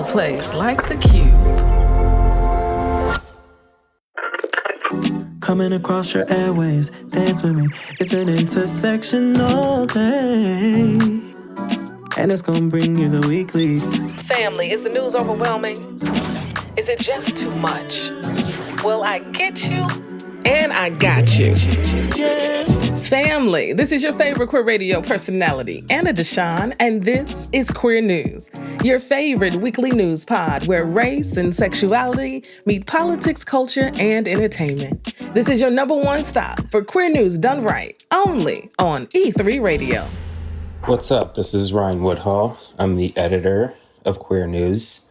no place like the Cube. Coming across your airwaves, dance with me. It's an intersectional day, and it's gonna bring you the weekly. Family, is the news overwhelming? Is it just too much? Well, I get you, and I got you. Yeah. Family, this is your favorite queer radio personality, Anna DeShawn, and this is Queer News, your favorite weekly news pod where race and sexuality meet politics, culture, and entertainment. This is your number one stop for queer news done right, only on E3 Radio. What's up? This is Ryan Woodhull. I'm the editor of Queer News.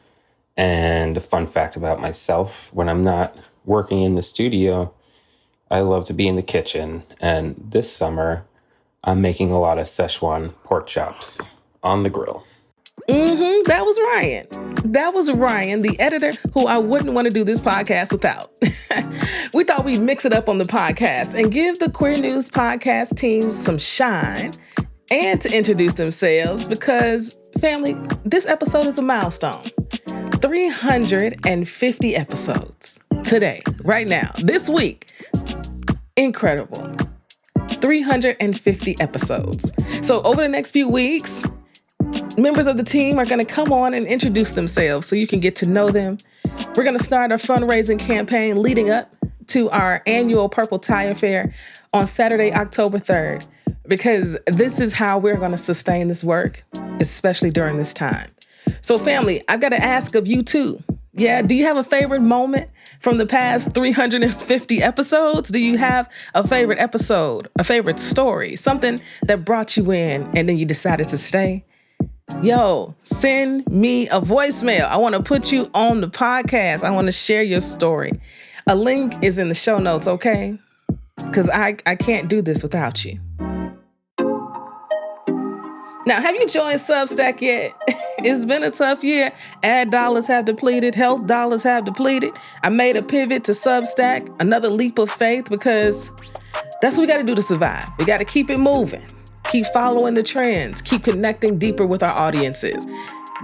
And a fun fact about myself, when I'm not working in the studio, I love to be in the kitchen. And this summer, I'm making a lot of Szechuan pork chops on the grill. That was Ryan. That was Ryan, the editor who I wouldn't want to do this podcast without. We thought we'd mix it up on the podcast and give the Queer News podcast team some shine and to introduce themselves because, family, this episode is a milestone. 350 episodes today, right now, this week. Incredible. 350 episodes. So over the next few weeks, members of the team are going to come on and introduce themselves so you can get to know them. We're going to start our fundraising campaign leading up to our annual Purple Tie Affair on Saturday, October 3rd, because this is how we're going to sustain this work, especially during this time. So family, I've got to ask of you too. Yeah, do you have a favorite moment from the past 350 episodes? Do you have a favorite episode, a favorite story, something that brought you in and then you decided to stay? Yo, send me a voicemail. I want to put you on the podcast. I want to share your story. A link is in the show notes, okay? Because I can't do this without you. Now, have you joined Substack yet? It's been a tough year. Ad dollars have depleted. Health dollars have depleted. I made a pivot to Substack, another leap of faith, because that's what we got to do to survive. We got to keep it moving, keep following the trends, keep connecting deeper with our audiences.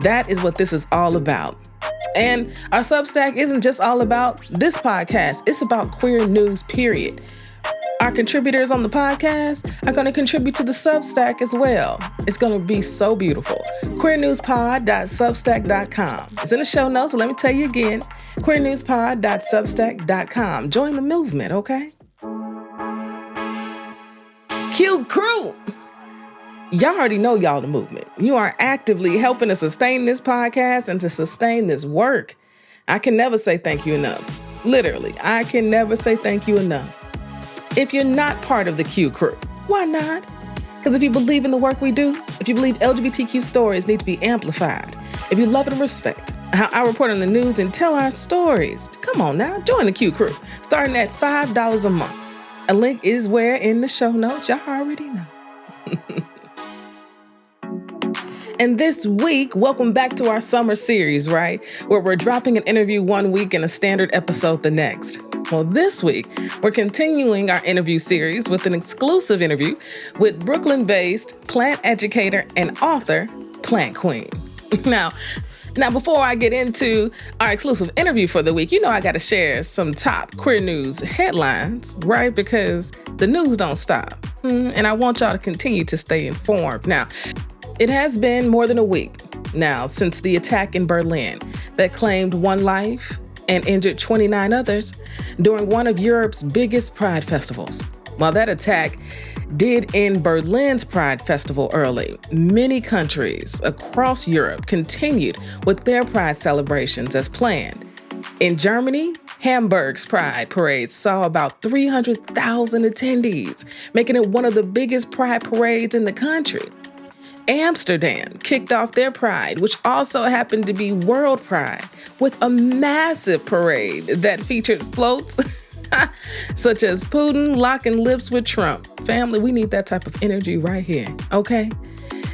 That is what this is all about. And our Substack isn't just all about this podcast. It's about queer news, period. Our contributors on the podcast are going to contribute to the Substack as well. It's going to be so beautiful. queernewspod.substack.com. It's in the show notes, so let me tell you again, queernewspod.substack.com. Join the movement, okay? QCrew. Y'all already know y'all the movement. You are actively helping to sustain this podcast and to sustain this work. I can never say thank you enough. Literally, I can never say thank you enough. If you're not part of the QCrew, why not? Because if you believe in the work we do, if you believe LGBTQ stories need to be amplified, if you love and respect how I report on the news and tell our stories, come on now, join the QCrew, starting at $5 a month. A link is where in the show notes, y'all already know. And this week, welcome back to our summer series, right? Where we're dropping an interview one week and a standard episode the next. Well, this week, we're continuing our interview series with an exclusive interview with Brooklyn-based plant educator and author, Plant Kween. Now, before I get into our exclusive interview for the week, you know I got to share some top queer news headlines, right? Because the news don't stop. And I want y'all to continue to stay informed. Now, it has been more than a week now since the attack in Berlin that claimed one life and injured 29 others during one of Europe's biggest pride festivals. While that attack did end Berlin's Pride Festival early, many countries across Europe continued with their Pride celebrations as planned. In Germany, Hamburg's Pride Parade saw about 300,000 attendees, making it one of the biggest Pride parades in the country. Amsterdam kicked off their Pride, which also happened to be World Pride, with a massive parade that featured floats such as Putin locking lips with Trump. Family, we need that type of energy right here, okay?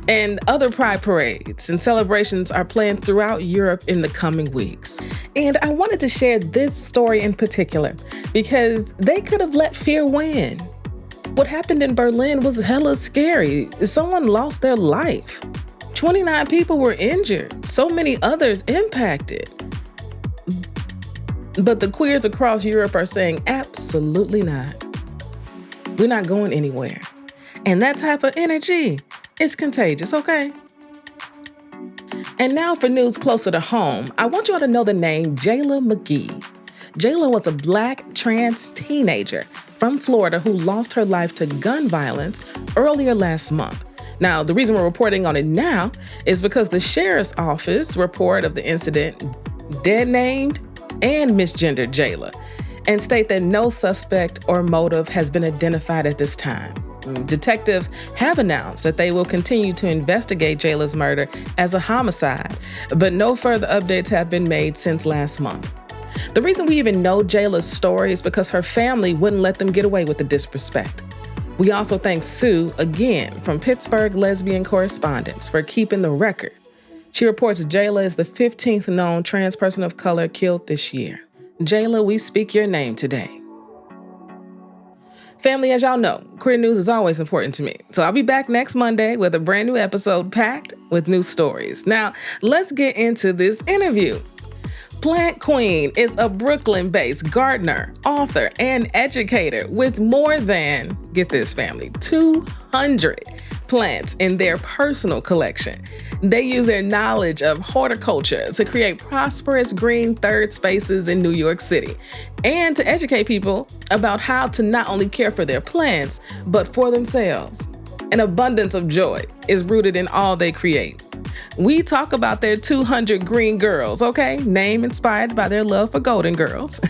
And other Pride parades and celebrations are planned throughout Europe in the coming weeks. And I wanted to share this story in particular because they could have let fear win. What happened in Berlin was hella scary. Someone lost their life. 29 people were injured, so many others impacted. But the queers across Europe are saying absolutely not. We're not going anywhere. And that type of energy is contagious, okay? And now for news closer to home, I want you all to know the name Jayla McGee. Jayla was a Black trans teenager from Florida who lost her life to gun violence earlier last month. Now, the reason we're reporting on it now is because the sheriff's office report of the incident dead named and misgendered Jayla and state that no suspect or motive has been identified at this time. Detectives have announced that they will continue to investigate Jayla's murder as a homicide, but no further updates have been made since last month. The reason we even know Jayla's story is because her family wouldn't let them get away with the disrespect. We also thank Sue, again, from Pittsburgh Lesbian Correspondence, for keeping the record. She reports Jayla is the 15th known trans person of color killed this year. Jayla, we speak your name today. Family, as y'all know, queer news is always important to me. So I'll be back next Monday with a brand new episode packed with new stories. Now, let's get into this interview. Plant Kween is a Brooklyn-based gardener, author, and educator with more than, get this family, 200 plants in their personal collection. They use their knowledge of horticulture to create prosperous green third spaces in New York City and to educate people about how to not only care for their plants, but for themselves. An abundance of joy is rooted in all they create. We talk about their 200 green girls, okay? Name inspired by their love for Golden Girls.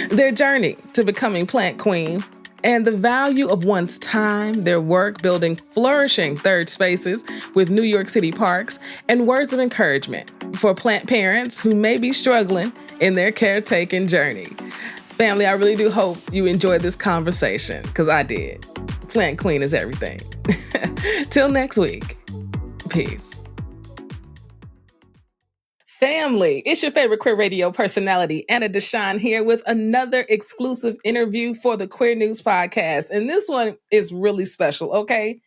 Their journey to becoming Plant Kween and the value of one's time, their work building flourishing third spaces with New York City parks, and words of encouragement for plant parents who may be struggling in their caretaking journey. Family, I really do hope you enjoyed this conversation, because I did. Plant Kween is everything. Till next week, peace. Family, it's your favorite queer radio personality, Anna DeShawn, here with another exclusive interview for the Queer News Podcast. And this one is really special, okay?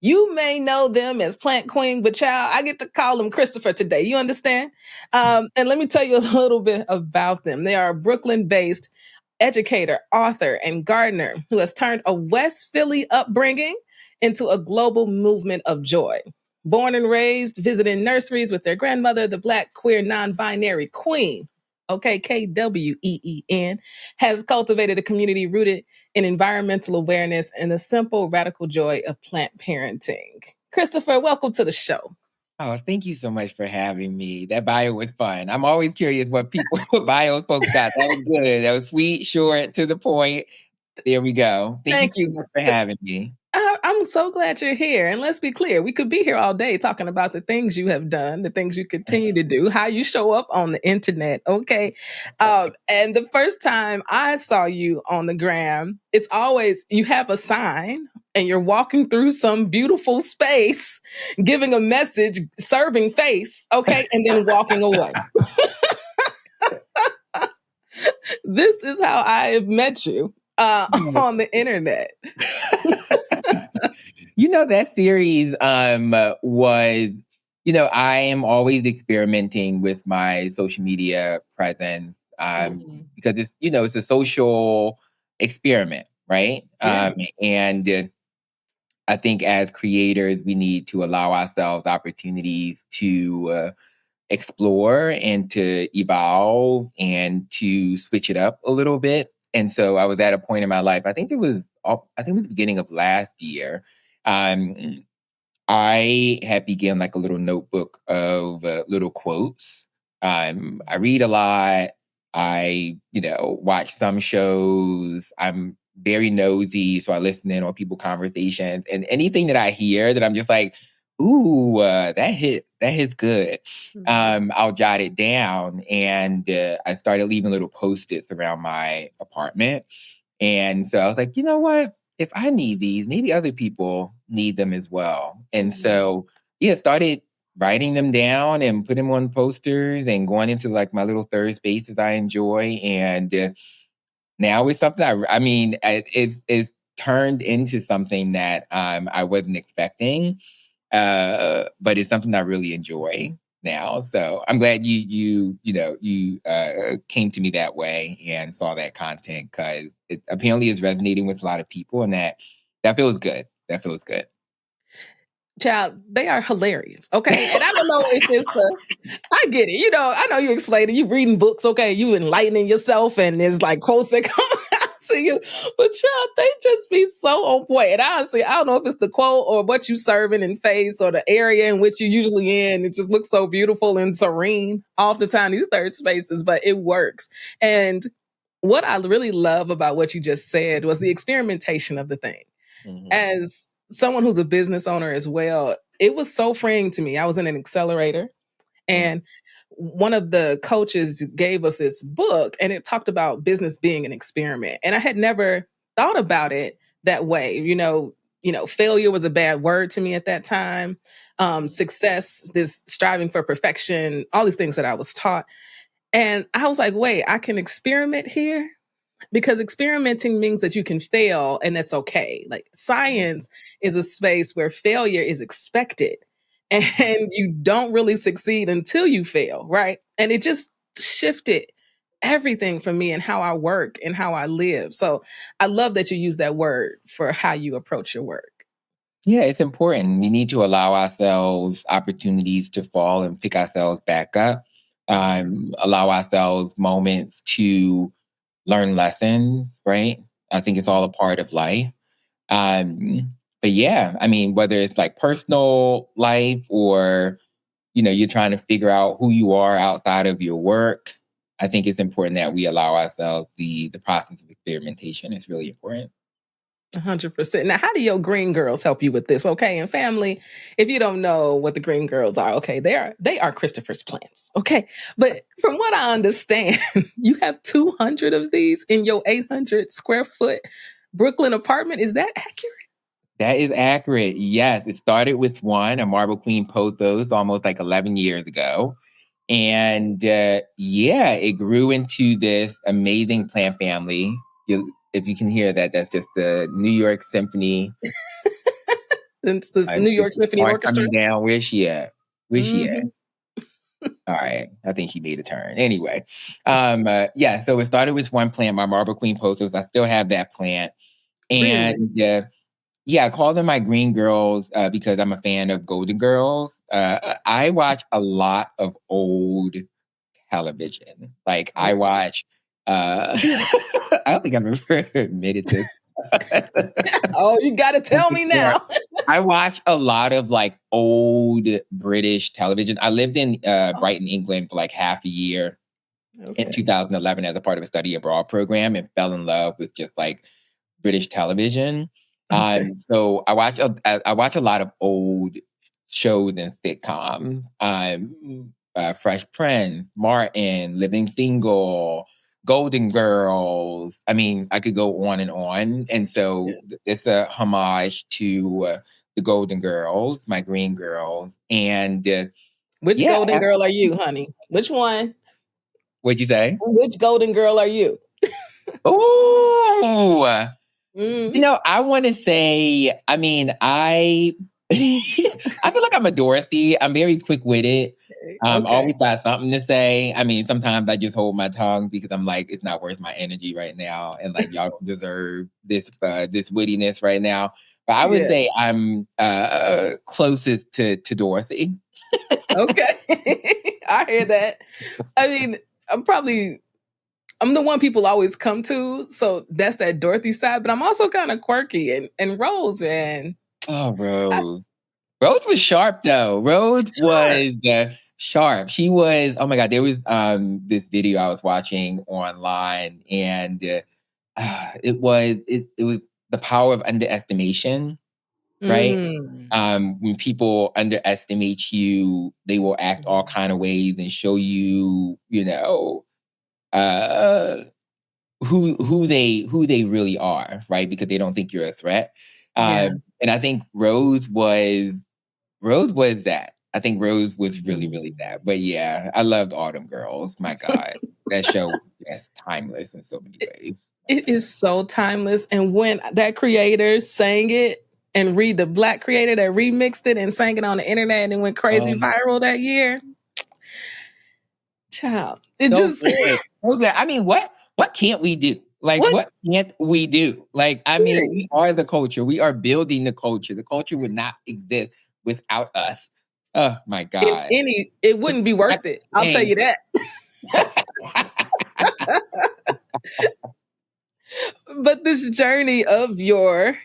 You may know them as Plant Kween, but child, I get to call them Christopher today. You understand? And let me tell you a little bit about them. They are a Brooklyn-based educator, author, and gardener who has turned a West Philly upbringing into a global movement of joy. Born and raised visiting nurseries with their grandmother, the Black queer non-binary Kween, okay, Kween, has cultivated a community rooted in environmental awareness and the simple, radical joy of plant parenting. Christopher, welcome to the show. Oh, thank you so much for having me. That bio was fun. I'm always curious what bios folks got. That was good. That was sweet, short, to the point. There we go. Thank you so much for having me. I'm so glad you're here. And let's be clear, we could be here all day talking about the things you have done, the things you continue to do, how you show up on the internet, okay? And the first time I saw you on the gram, it's always, you have a sign and you're walking through some beautiful space, giving a message, serving face, okay? And then walking away. This is how I have met you on the internet. You know, that series was, I am always experimenting with my social media presence because it's a social experiment, right? Yeah. And I think as creators, we need to allow ourselves opportunities to explore and to evolve and to switch it up a little bit. And so I was at a point in my life, I think it was the beginning of last year. I had begun like a little notebook of little quotes. I read a lot. I, watch some shows. I'm very nosy, so I listen in on people's conversations. And anything that I hear that I'm just like, ooh, that hits good. I'll jot it down. And I started leaving little Post-its around my apartment. And so I was like, you know what? If I need these, maybe other people need them as well. And so, started writing them down and putting them on posters and going into like my little third spaces I enjoy. And now it's something it turned into something that I wasn't expecting. but it's something I really enjoy now. So I'm glad you came to me that way and saw that content, because it apparently is resonating with a lot of people, and that feels good. That feels good. Child, they are hilarious. Okay. And I don't know if I get it. I know you explain it. You reading books. Okay. You enlightening yourself, and there's like quotes that come out to you. But child, they just be so on point. And honestly, I don't know if it's the quote or what you serving in face or the area in which you usually in. It just looks so beautiful and serene all the time, these third spaces, but it works. And what I really love about what you just said was the experimentation of the thing. Mhm. As someone who's a business owner as well, it was so freeing to me. I was in an accelerator, and one of the coaches gave us this book, and it talked about business being an experiment. And I had never thought about it that way. Failure was a bad word to me at that time. Success, this striving for perfection, all these things that I was taught. And I was like, wait, I can experiment here? Because experimenting means that you can fail and that's okay. Like science is a space where failure is expected and you don't really succeed until you fail, right? And it just shifted everything for me and how I work and how I live. So I love that you use that word for how you approach your work. Yeah, it's important. We need to allow ourselves opportunities to fall and pick ourselves back up. Allow ourselves moments to learn lessons, right? I think it's all a part of life. But yeah, I mean, whether it's like personal life or, you're trying to figure out who you are outside of your work, I think it's important that we allow ourselves the process of experimentation. It's really important. 100%. Now, how do your green girls help you with this? Okay. And family, if you don't know what the green girls are, okay, they are Christopher's plants. Okay. But from what I understand, you have 200 of these in your 800 square foot Brooklyn apartment. Is that accurate? That is accurate. Yes. It started with one, a Marble Queen pothos, almost like 11 years ago. And it grew into this amazing plant family. If you can hear that, that's just the New York Symphony. It's the New York Symphony Orchestra. Coming down. Where's she at? She at? Mhm. All right. I think she made a turn. Anyway. So it started with one plant, my Marble Queen pothos. I still have that plant. And I call them my green girls because I'm a fan of Golden Girls. I watch a lot of old television. Like I watch, I don't think I've ever admitted this. Oh, you got to tell me now. I watch a lot of like old British television. I lived in Brighton, England for like half a year in 2011 as a part of a study abroad program, and fell in love with just like British television. So I watch a lot of old shows and sitcoms. Fresh Prince, Martin, Living Single, Golden Girls. I mean, I could go on and on. And so it's a homage to the Golden Girls, my green girls. And which Golden Girl are you, honey? Which one? What'd you say? Which Golden Girl are you? Oh, I want to say, I mean, I feel like I'm a Dorothy. I'm very quick-witted. Always got something to say. I mean, sometimes I just hold my tongue because I'm like, it's not worth my energy right now, and like y'all don't deserve this wittiness right now. But I would say I'm closest to Dorothy. Okay, I hear that. I mean, I'm the one people always come to, so that's that Dorothy side. But I'm also kind of quirky, and Rose, man. Oh, Rose. Rose was sharp though. Rose was sharp. She was. Oh my God! There was this video I was watching online, and it was the power of underestimation, right? When people underestimate you, they will act all kind of ways and show you, who they really are, right? Because they don't think you're a threat. And I think Rose was that. I think Rose was really, really that. But yeah, I loved Autumn Girls. My God, that show was just timeless in so many ways. It is so timeless. And when that creator sang it, and read the Black creator that remixed it and sang it on the internet and it went crazy viral that year. Child, it So just good. So good. I mean, what can't we do? Like, what can't we do? Like, I mean, we are the culture. We are building the culture. The culture would not exist without us. Oh my God. It wouldn't be worth it. I'll tell you that. But this journey of your,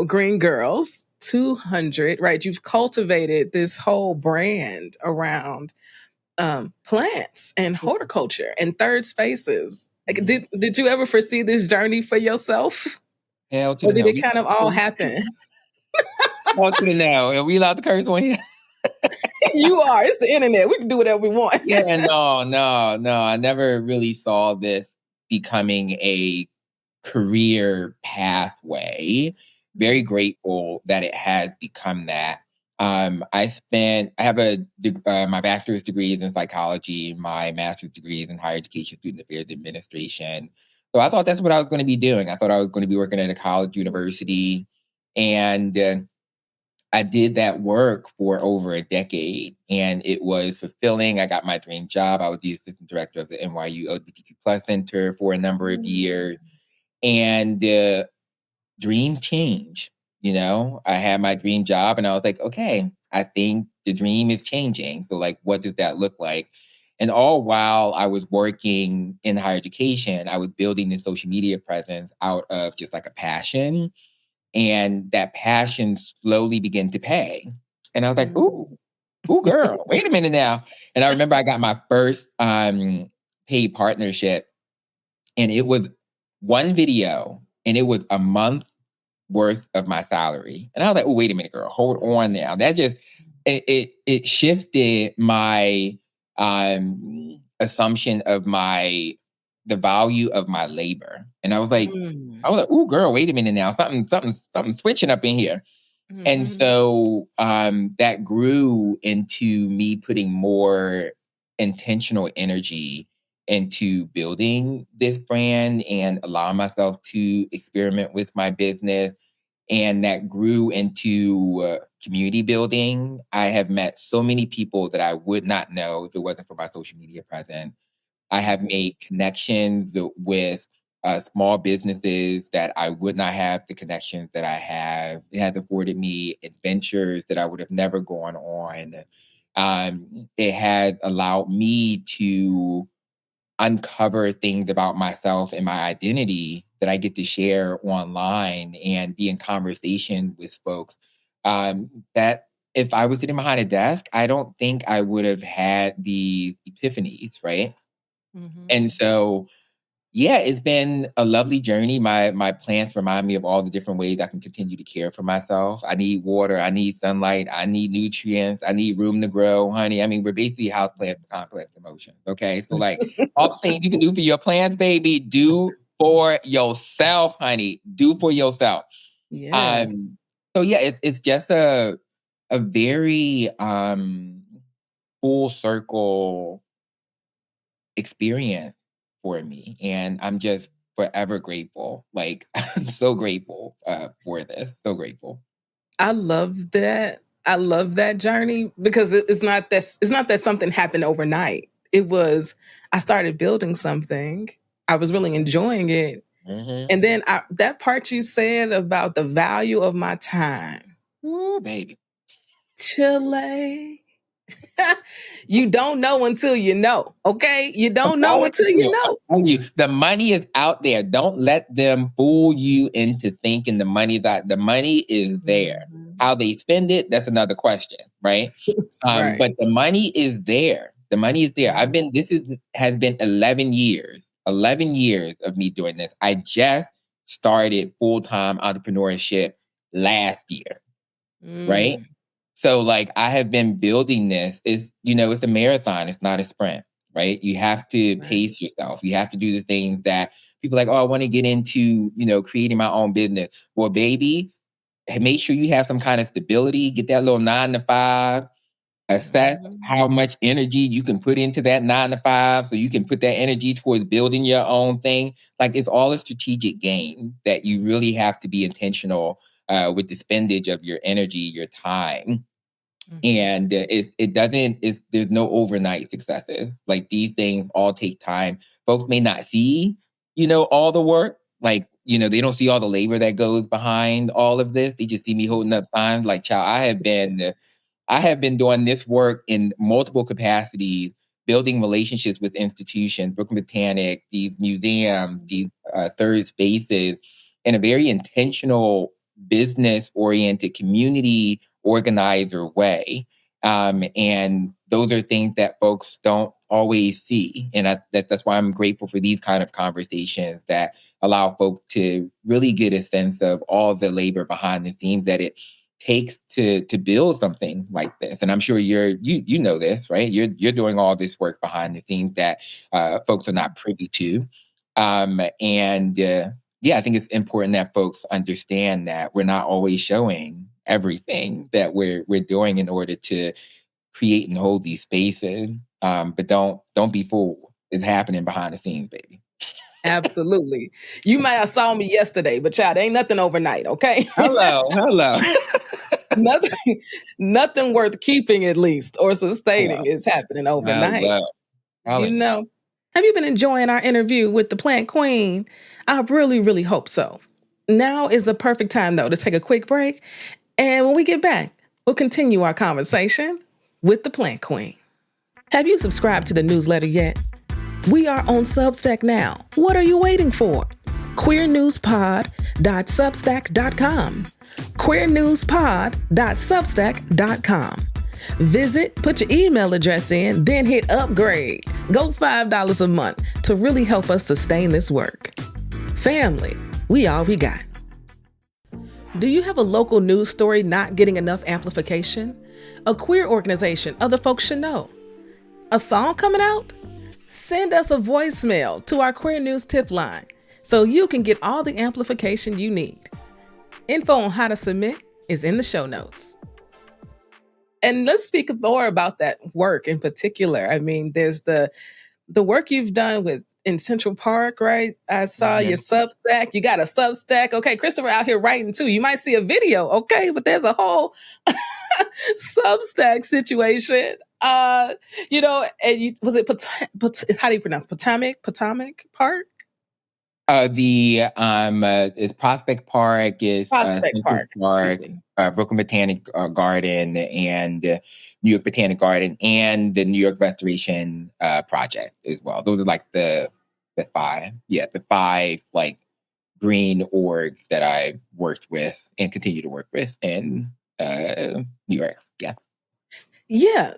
Green Girls 200, right? You've cultivated this whole brand around plants and horticulture and third spaces. Like, did you ever foresee this journey for yourself? Hell to Or the did no. it kind of all happen? Hell to the no. Are we allowed to curse on here? You are. It's the internet. We can do whatever we want. Yeah, no. I never really saw this becoming a career pathway. Very grateful that it has become that. I have my bachelor's degree is in psychology, my master's degree is in higher education, student affairs administration. So I thought that's what I was going to be doing. I thought I was going to be working at a college university, and I did that work for over a decade, and it was fulfilling. I got my dream job. I was the assistant director of the NYU LGBTQ plus center for a number of years, and dream change. I had my dream job and I was like, okay, I think the dream is changing. So like, what does that look like? And all while I was working in higher education, I was building this social media presence out of just like a passion. And that passion slowly began to pay. And I was like, ooh, girl, wait a minute now. And I remember I got my first paid partnership, and it was one video and it was a month worth of my salary. And I was like, oh, wait a minute, girl, hold on now. That just, it shifted my assumption of the value of my labor. And I was like, oh, girl, wait a minute now. Something's switching up in here. And so that grew into me putting more intentional energy into building this brand and allowing myself to experiment with my business. And that grew into community building. I have met so many people that I would not know if it wasn't for my social media presence. I have made connections with small businesses that I would not have the connections that I have. It has afforded me adventures that I would have never gone on. It has allowed me to uncover things about myself and my identity that I get to share online and be in conversation with folks. That if I was sitting behind a desk, I don't think I would have had the epiphanies, right? And so, yeah, it's been a lovely journey. My plants remind me of all the different ways I can continue to care for myself. I need water, I need sunlight, I need nutrients, I need room to grow, honey. I mean, we're basically house plants with complex emotions. Okay. So like all the things you can do for your plants, baby, do for yourself, honey. Do for yourself. Yes. So yeah, it's just a very full circle experience for me, and I'm just forever grateful. Like I'm so grateful for this. So grateful. I love that. I love that journey because it's not that something happened overnight. It was I started building something. I was really enjoying it. And then that part you said about the value of my time. Ooh, baby. Chile. You don't know until you know. Okay? You don't know until you know. I'm telling you, the money is out there. Don't let them fool you into thinking the money is there. How they spend it, that's another question, right? Right. But the money is there. The money is there. Has been 11 years. 11 years of me doing this. I just started full-time entrepreneurship last year, right? So like I have been building this. It's a marathon. It's not a sprint, right? You have to pace yourself. You have to do the things that people are like, oh, I want to get into, creating my own business. Well, baby, make sure you have some kind of stability. Get that little 9 to 5. Assess how much energy you can put into that 9 to 5 so you can put that energy towards building your own thing. Like it's all a strategic game that you really have to be intentional with the spendage of your energy, your time. And there's no overnight successes. Like, these things all take time. Folks may not see, all the work. Like, they don't see all the labor that goes behind all of this. They just see me holding up signs. Like, child, I have been doing this work in multiple capacities, building relationships with institutions, Brooklyn Botanic, these museums, these third spaces, in a very intentional, business-oriented, community organizer way. And those are things that folks don't always see. And that's why I'm grateful for these kind of conversations that allow folks to really get a sense of all the labor behind the scenes that it takes to build something like this. And I'm sure you know this, right? You're doing all this work behind the scenes that folks are not privy to. Yeah, I think it's important that folks understand that we're not always showing everything that we're doing in order to create and hold these spaces. But don't be fooled. It's happening behind the scenes, baby. Absolutely. You might have saw me yesterday, but child, ain't nothing overnight, okay? Hello. Nothing worth keeping, at least, or sustaining is happening overnight. Hello. Have you been enjoying our interview with the Plant Queen? I really, really hope so. Now is the perfect time, though, to take a quick break. And when we get back, we'll continue our conversation with the Plant Queen. Have you subscribed to the newsletter yet? We are on Substack now. What are you waiting for? queernewspod.substack.com. queernewspod.substack.com. Visit, put your email address in, then hit upgrade. Go $5 a month to really help us sustain this work. Family, we all we got. Do you have a local news story not getting enough amplification? A queer organization other folks should know? A song coming out? Send us a voicemail to our Queer News tip line so you can get all the amplification you need. Info on how to submit is in the show notes. And let's speak more about that work in particular. I mean, there's the work you've done in Central Park, right? I saw your Substack. You got a Substack. Okay, Christopher out here writing too. You might see a video, okay? But there's a whole Substack situation. Was it how do you pronounce Potomac Park? Is Prospect Park, is Prospect Central Park, Brooklyn Botanic Garden, and New York Botanic Garden, and the New York Restoration Project as well. Those are like the five, like green orgs that I worked with and continue to work with in New York. Yeah.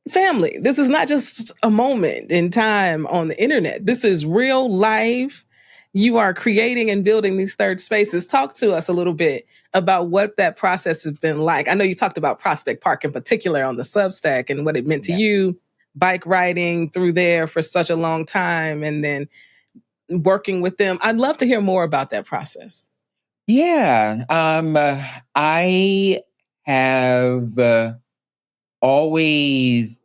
Family, this is not just a moment in time on the internet. This is real life. You are creating and building these third spaces. Talk to us a little bit about what that process has been like. I know you talked about Prospect Park in particular on the Substack and what it meant to you, bike riding through there for such a long time and then working with them. I'd love to hear more about that process. Yeah. I have always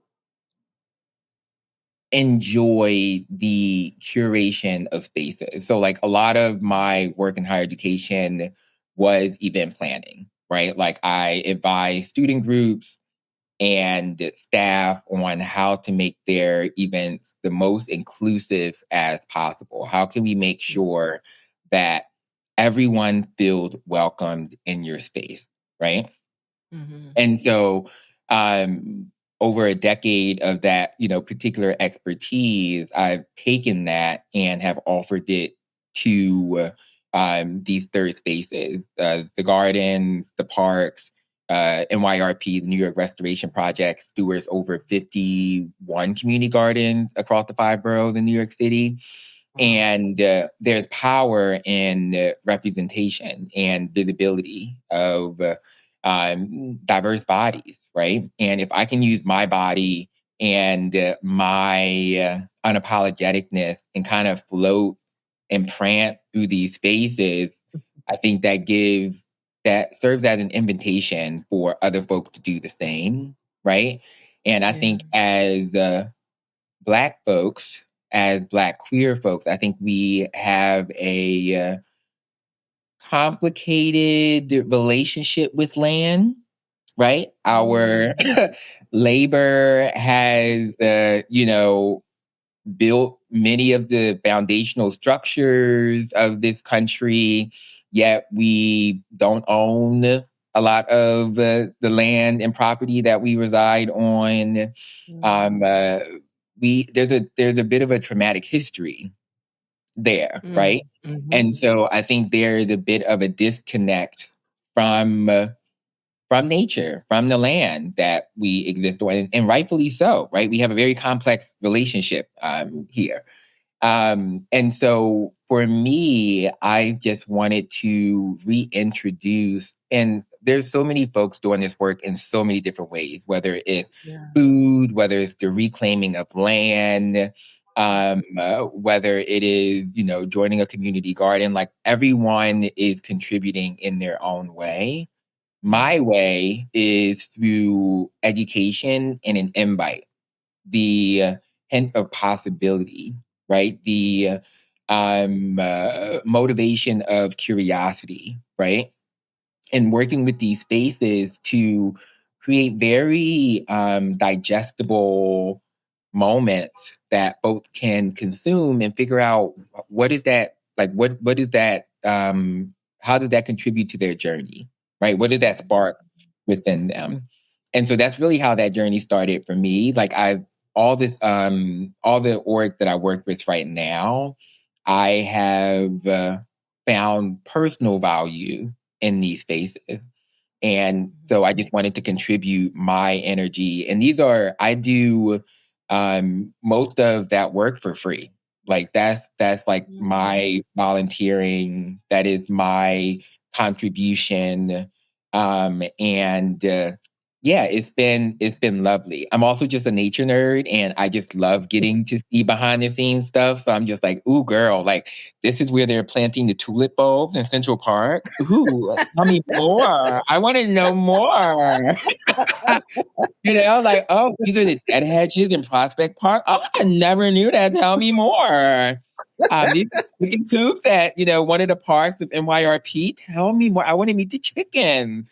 enjoy the curation of spaces. So like a lot of my work in higher education was event planning, right? Like I advise student groups and staff on how to make their events the most inclusive as possible. How can we make sure that everyone feels welcomed in your space, right? Mm-hmm. And so over a decade of that, particular expertise, I've taken that and have offered it to these third spaces, the gardens, the parks, NYRP, the New York Restoration Project, stewards over 51 community gardens across the 5 boroughs in New York City. And there's power in representation and visibility of diverse bodies, right? And if I can use my body and my unapologeticness and kind of float and prance through these spaces, I think that serves as an invitation for other folks to do the same, right? And I think as Black folks, as Black queer folks, I think we have a complicated relationship with land, right? Our labor has, built many of the foundational structures of this country, yet we don't own a lot of the land and property that we reside on. There's a bit of a traumatic history there, right? And so I think there's a bit of a disconnect from nature, from the land that we exist on, and rightfully so, right? We have a very complex relationship here. And so for me, I just wanted to reintroduce, and there's so many folks doing this work in so many different ways, whether it's food, whether it's the reclaiming of land, whether it is, joining a community garden, like everyone is contributing in their own way. My way is through education and an invite, the hint of possibility, right? The motivation of curiosity, right? And working with these spaces to create very digestible moments that folks can consume and figure out what is that, like, what is that, how does that contribute to their journey, right? What did that spark within them? And so that's really how that journey started for me. Like all the org that I work with right now, I have found personal value in these spaces. And so I just wanted to contribute my energy. And I do most of that work for free. Like that's like my volunteering. That is my contribution. Yeah, it's been lovely. I'm also just a nature nerd, and I just love getting to see behind the scenes stuff. So I'm just like, ooh, girl, like this is where they're planting the tulip bulbs in Central Park. Ooh, tell me more. I want to know more. Like, oh, these are the dead hedges in Prospect Park. Oh, I never knew that. Tell me more. These chicken coops at, one of the parks of NYRP. Tell me more. I want to meet the chickens.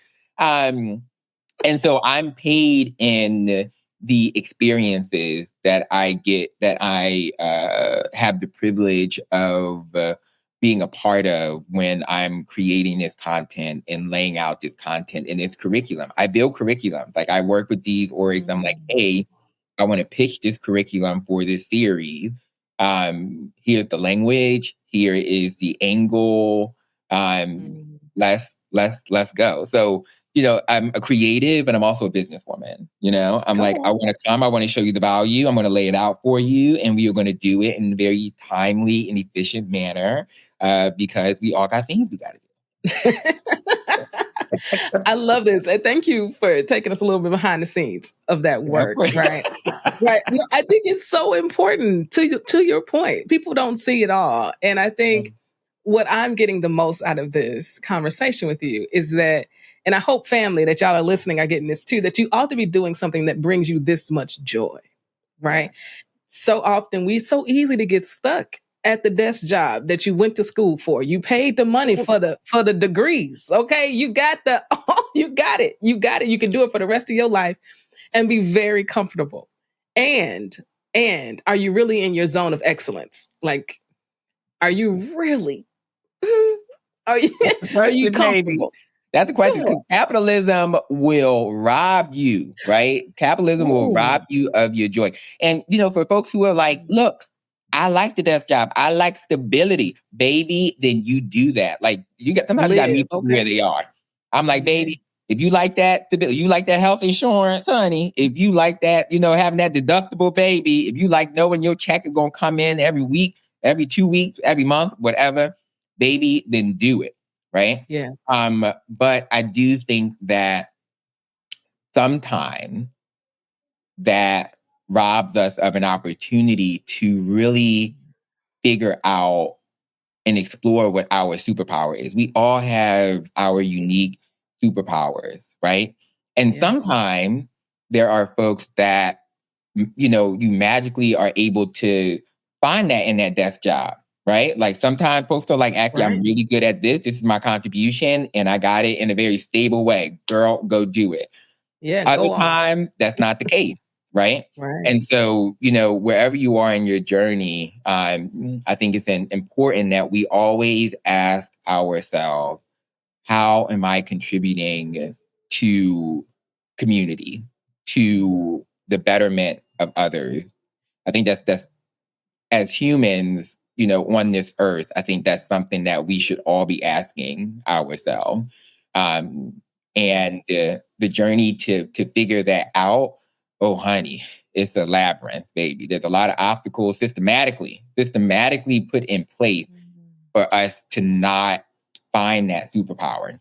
And so I'm paid in the experiences that I get, that I have the privilege of being a part of when I'm creating this content and laying out this content in this curriculum. I build curriculums. Like I work with these orgs. I'm like, hey, I want to pitch this curriculum for this series. Here's the language. Here is the angle. Let's go. So, I'm a creative, and I'm also a businesswoman. I'm like, I want to come, I want to show you the value. I'm going to lay it out for you, and we are going to do it in a very timely and efficient manner because we all got things we got to do. I love this. And thank you for taking us a little bit behind the scenes of that work, right? Right. I think it's so important to your point. People don't see it all. And I think what I'm getting the most out of this conversation with you is that, and I hope family that y'all are listening are getting this too, that you ought to be doing something that brings you this much joy, right? So often we so easy to get stuck at the desk job that you went to school for. You paid the money for the degrees. Okay. You got you got it. You got it. You can do it for the rest of your life and be very comfortable. And are you really in your zone of excellence? Like, are you really? Are you comfortable? That's the question. Because capitalism will rob you, right? Capitalism will rob you of your joy. And, for folks who are like, look, I like the desk job. I like stability. Baby, then you do that. Like, sometimes you got to meet people where they are. I'm like, baby, if you like that stability, you like that health insurance, honey, if you like that, having that deductible, baby, if you like knowing your check is going to come in every week, every 2 weeks, every month, whatever, baby, then do it. Right? Yeah. But I do think that sometimes that robs us of an opportunity to really figure out and explore what our superpower is. We all have our unique superpowers, right? And sometimes there are folks that, you magically are able to find that in that desk job. right? Like sometimes folks are like, actually, I'm Right. really good at this. This is my contribution, and I got it in a very stable way. Girl, go do it. Yeah, Other go off. times, that's not the case, right? Right. And so, wherever you are in your journey, I think it's important that we always ask ourselves, how am I contributing to community, to the betterment of others? I think that's as humans, on this earth, I think that's something that we should all be asking ourselves. And the journey to figure that out, oh honey, it's a labyrinth, baby. There's a lot of obstacles systematically put in place for us to not find that superpower.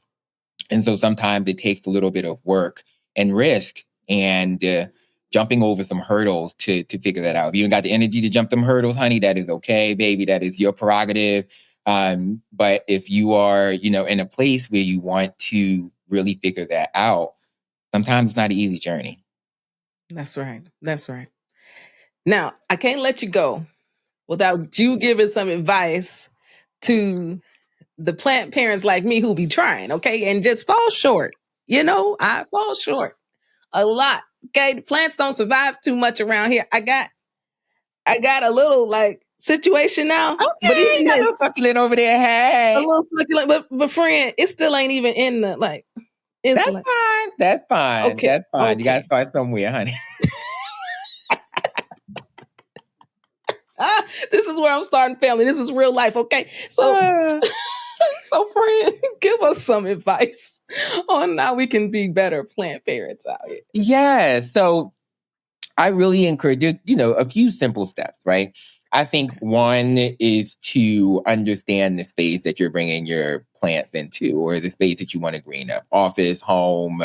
And so sometimes it takes a little bit of work and risk and jumping over some hurdles to figure that out. If you ain't got the energy to jump them hurdles, honey, that is okay, baby. That is your prerogative. But if you are, in a place where you want to really figure that out, sometimes it's not an easy journey. That's right. That's right. Now, I can't let you go without you giving some advice to the plant parents like me who be trying, okay, and just fall short. I fall short a lot. Okay, the plants don't survive too much around here. I got a little like situation now, but Okay, even got this, no succulent over there. a Hey, little succulent, but friend, it still ain't even in the like. It's that's like fine. That's fine. okay, That's fine. You got to okay. start somewhere, honey. This is where I'm starting family. This is real life, okay? So, so friend, give us some advice on how we can be better plant parents out here. Yeah. So I really encourage a few simple steps, right? I think one is to understand the space that you're bringing your plants into, or the space that you want to green up, office, home,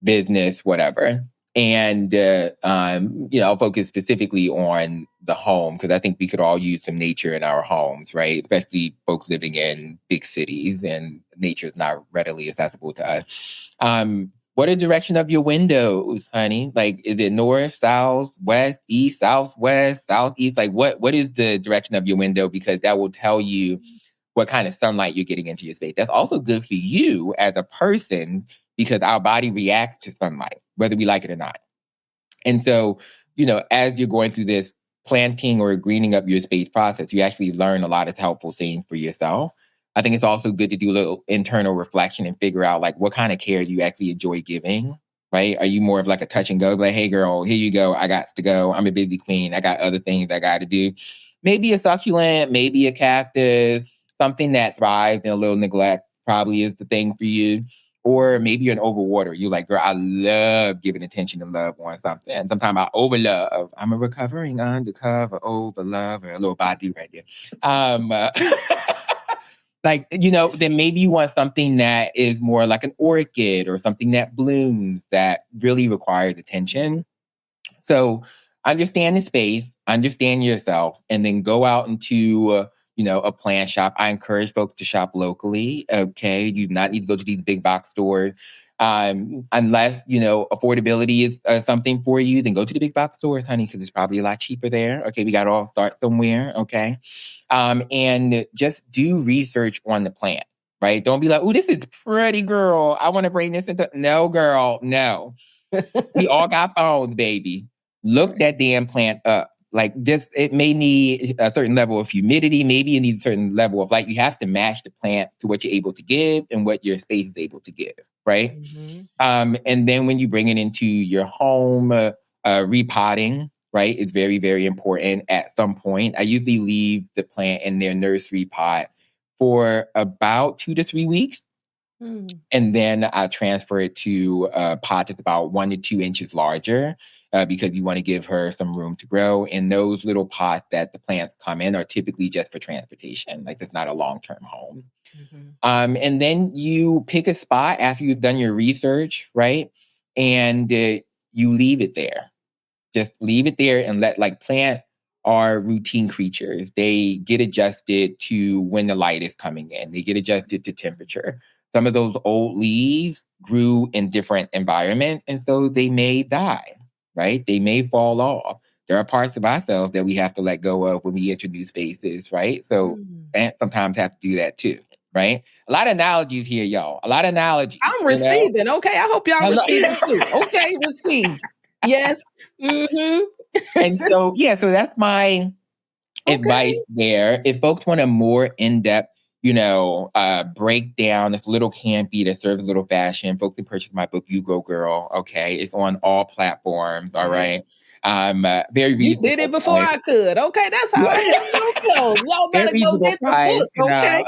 business, whatever. And, I'll focus specifically on the home because I think we could all use some nature in our homes, right? Especially folks living in big cities and nature is not readily accessible to us. What are the direction of your windows, honey? Like, is it north, south, west, east, southwest, southeast? Like, what is the direction of your window? Because that will tell you what kind of sunlight you're getting into your space. That's also good for you as a person because our body reacts to sunlight, whether we like it or not. And so, as you're going through this planting or greening up your space process, you actually learn a lot of helpful things for yourself. I think it's also good to do a little internal reflection and figure out like what kind of care do you actually enjoy giving, right? Are you more of like a touch and go, like, hey girl, here you go. I got to go. I'm a busy queen. I got other things I got to do. Maybe a succulent, maybe a cactus, something that thrives in a little neglect probably is the thing for you. Or maybe you're an overwater. You're like, girl, I love giving attention and love on something. And sometimes I overlove. I'm a recovering undercover overlover. A little body right there. Then maybe you want something that is more like an orchid or something that blooms that really requires attention. So understand the space, understand yourself, and then go out into a plant shop. I encourage folks to shop locally. Okay, you do not need to go to these big box stores. Unless affordability is something for you, then go to the big box stores, honey, because it's probably a lot cheaper there. Okay, we got to all start somewhere. Okay, and just do research on the plant. Right? Don't be like, oh, this is pretty, girl. I want to bring this into. No, girl, no. We all got phones, baby. Look that damn plant up. Like this, it may need a certain level of humidity. Maybe it needs a certain level of light. You have to match the plant to what you're able to give and what your space is able to give, right? Mm-hmm. And then when you bring it into your home, repotting, right, is very, very important at some point. I usually leave the plant in their nursery pot for about 2 to 3 weeks. And then I transfer it to a pot that's about 1 to 2 inches larger because you want to give her some room to grow. And those little pots that the plants come in are typically just for transportation. Like it's not a long-term home. And then you pick a spot after you've done your research, right? And you leave it there. Just leave it there and let plants are routine creatures. They get adjusted to when the light is coming in. They get adjusted to temperature. Some of those old leaves grew in different environments, and so they may die, right? They may fall off. there are parts of ourselves that we have to let go of when we enter new spaces, right? So and sometimes have to do that too, right? A lot of analogies here, y'all. A lot of analogies. I'm receiving. Okay, I hope y'all receiving too. Okay, receive. Yes. Mm-hmm. And so, so that's my advice there. If folks want a more in-depth, breakdown, it's a little campy that serves a little fashion, folks can purchase my book, You Go Girl. Okay. It's on all platforms. All right. Very reasonable. You did it before I could. Okay. That's how I sell your clothes. Y'all better go get the book. Okay.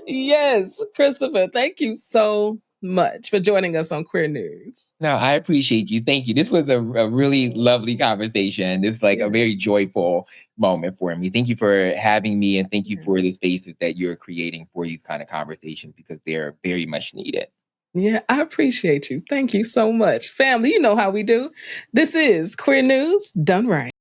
Yes. Christopher, thank you so much for joining us on Queer News. No, I appreciate you. Thank you. This was a really lovely conversation. This is like a very joyful moment for me. Thank you for having me, and thank you for the spaces that you're creating for these kind of conversations, because they're very much needed. Yeah, I appreciate you. Thank you so much. Family, you know how we do. This is Queer News Done Right.